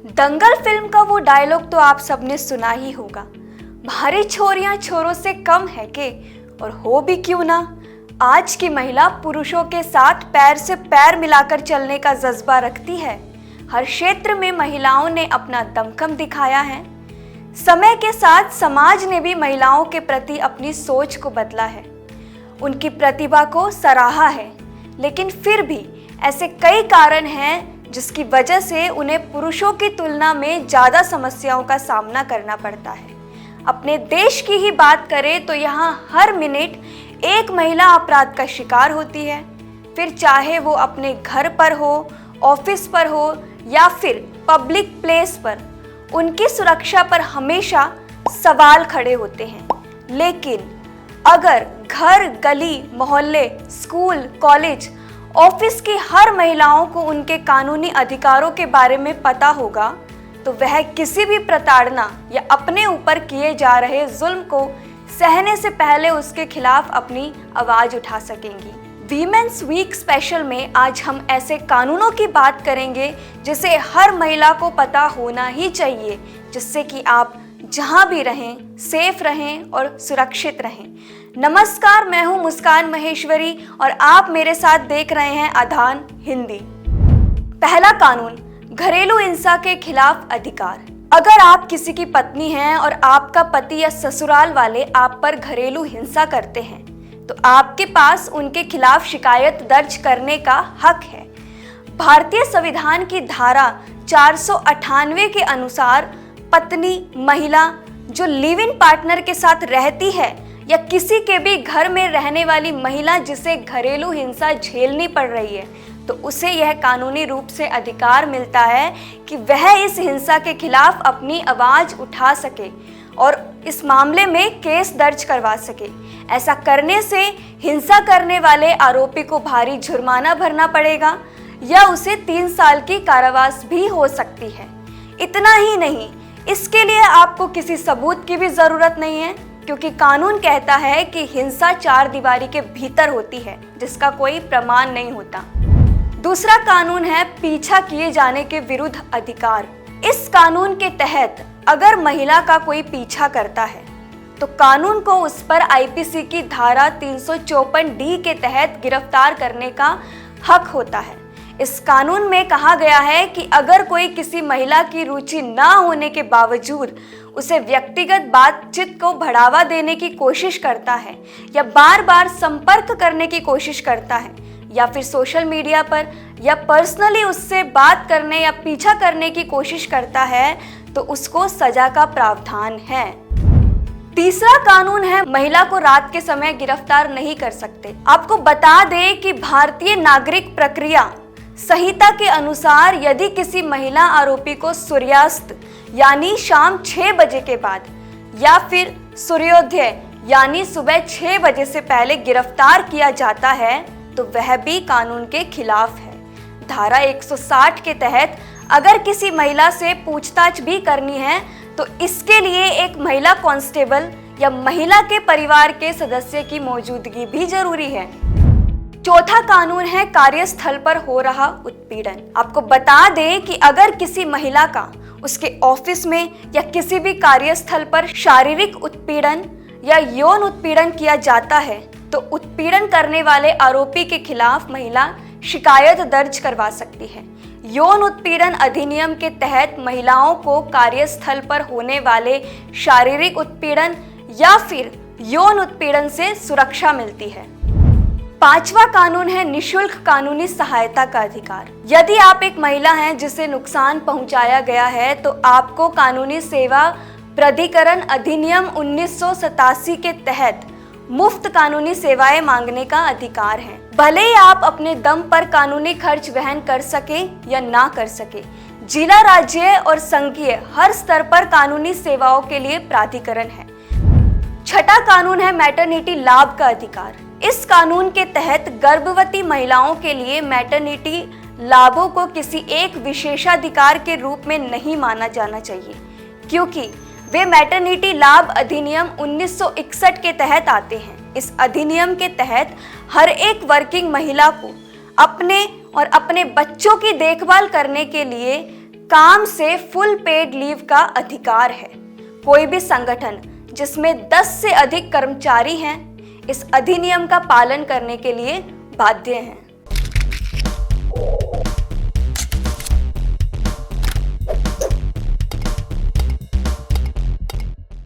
दंगल film का वो dialogue तो आप सबने सुना ही होगा। भारी छोरियां छोरों से कम है के, और हो भी क्यों ना। आज की महिला पुरुषों के साथ पैर से पैर मिलाकर चलने का जज्बा रखती है। हर क्षेत्र में महिलाओं ने अपना दमखम दिखाया है। समय के साथ समाज ने भी महिलाओं के प्रति अपनी सोच को बदला है, उनकी प्रतिभा को सराहा है। लेकिन फिर भी ऐसे कई कारण हैं जिसकी वजह से उन्हें पुरुषों की तुलना में ज़्यादा समस्याओं का सामना करना पड़ता है। अपने देश की ही बात करें तो यहाँ हर मिनट एक महिला अपराध का शिकार होती है, फिर चाहे वो अपने घर पर हो, ऑफिस पर हो या फिर पब्लिक प्लेस पर। उनकी सुरक्षा पर हमेशा सवाल खड़े होते हैं। लेकिन अगर घर, गली, मोहल्ले, स्कूल, कॉलेज, ऑफिस की हर महिलाओं को उनके कानूनी अधिकारों के बारे में पता होगा तो वह किसी भी प्रताड़ना या अपने ऊपर किए जा रहे जुल्म को सहने से पहले उसके खिलाफ अपनी आवाज उठा सकेंगी। वीमेंस वीक स्पेशल में आज हम ऐसे कानूनों की बात करेंगे जिसे हर महिला को पता होना ही चाहिए, जिससे कि आप जहां भी रहें सेफ रहें और सुरक्षित रहें। नमस्कार, मैं हूं मुस्कान महेश्वरी और आप मेरे साथ देख रहे हैं आधान हिंदी। पहला कानून, घरेलू हिंसा के खिलाफ अधिकार। अगर आप किसी की पत्नी हैं और आपका पति या ससुराल वाले आप पर घरेलू हिंसा करते हैं तो आपके पास उनके खिलाफ शिकायत दर्ज करने का हक है। भारतीय संविधान की धारा 498 के अनुसार पत्नी, महिला जो लिव इन पार्टनर के साथ रहती है या किसी के भी घर में रहने वाली महिला जिसे घरेलू हिंसा झेलनी पड़ रही है तो उसे यह कानूनी रूप से अधिकार मिलता है कि वह इस हिंसा के खिलाफ अपनी आवाज उठा सके और इस मामले में केस दर्ज करवा सके। ऐसा करने से हिंसा करने वाले आरोपी को भारी जुर्माना भरना पड़ेगा या उसे 3 साल की कारावास भी हो सकती है। इतना ही नहीं, इसके लिए आपको किसी सबूत की भी जरूरत नहीं है, क्योंकि कानून कहता है कि हिंसा 4 दीवारी के भीतर होती है जिसका कोई प्रमाण नहीं होता। दूसरा कानून है पीछा किए जाने के विरुद्ध अधिकार। इस कानून के तहत अगर महिला का कोई पीछा करता है तो कानून को उस पर आईपीसी की धारा 354D के तहत गिरफ्तार करने का हक होता है। इस कानून में कहा गया है कि अगर कोई किसी महिला की रुचि ना होने के बावजूद उसे व्यक्तिगत बातचीत को बढ़ावा देने की कोशिश करता है या बार बार संपर्क करने की कोशिश करता है या फिर सोशल मीडिया पर या पर्सनली उससे बात करने या पीछा करने की कोशिश करता है तो उसको सजा का प्रावधान है। तीसरा कानून है महिला को रात के समय गिरफ्तार नहीं कर सकते। आपको बता दें कि भारतीय नागरिक प्रक्रिया संहिता के अनुसार यदि किसी महिला आरोपी को सूर्यास्त यानी शाम 6 बजे के बाद या फिर सूर्योदय यानी सुबह 6 बजे से पहले गिरफ्तार किया जाता है तो वह भी कानून के खिलाफ है। धारा 160 के तहत अगर किसी महिला से पूछताछ भी करनी है तो इसके लिए एक महिला कांस्टेबल या महिला के परिवार के सदस्य की मौजूदगी भी जरूरी है। चौथा कानून है कार्यस्थल पर हो रहा उत्पीड़न। आपको बता दें कि अगर किसी महिला का उसके ऑफिस में या किसी भी कार्यस्थल पर शारीरिक उत्पीड़न या यौन उत्पीड़न किया जाता है तो उत्पीड़न करने वाले आरोपी के खिलाफ महिला शिकायत दर्ज करवा सकती है। यौन उत्पीड़न अधिनियम के तहत महिलाओं को कार्यस्थल पर होने वाले शारीरिक उत्पीड़न या फिर यौन उत्पीड़न से सुरक्षा मिलती है। पांचवा कानून है निशुल्क कानूनी सहायता का अधिकार। यदि आप एक महिला हैं जिसे नुकसान पहुंचाया गया है तो आपको कानूनी सेवा प्राधिकरण अधिनियम 1987 के तहत मुफ्त कानूनी सेवाएं मांगने का अधिकार है। भले ही आप अपने दम पर कानूनी खर्च वहन कर सके या ना कर सके। जिला, राज्य और संघीय हर स्तर पर कानूनी सेवाओं के लिए प्राधिकरण है। छठा कानून है मैटरनिटी लाभ का अधिकार। इस कानून के तहत गर्भवती महिलाओं के लिए मैटरनिटी लाभों को किसी एक विशेषाधिकार के रूप में नहीं माना जाना चाहिए, क्योंकि वे मैटरनिटी लाभ अधिनियम 1961 के तहत आते हैं। इस अधिनियम के तहत हर एक वर्किंग महिला को अपने और अपने बच्चों की देखभाल करने के लिए काम से फुल पेड लीव का अधिकार है। कोई भी संगठन जिसमें 10 से अधिक कर्मचारी हैं, इस अधिनियम का पालन करने के लिए बाध्य हैं।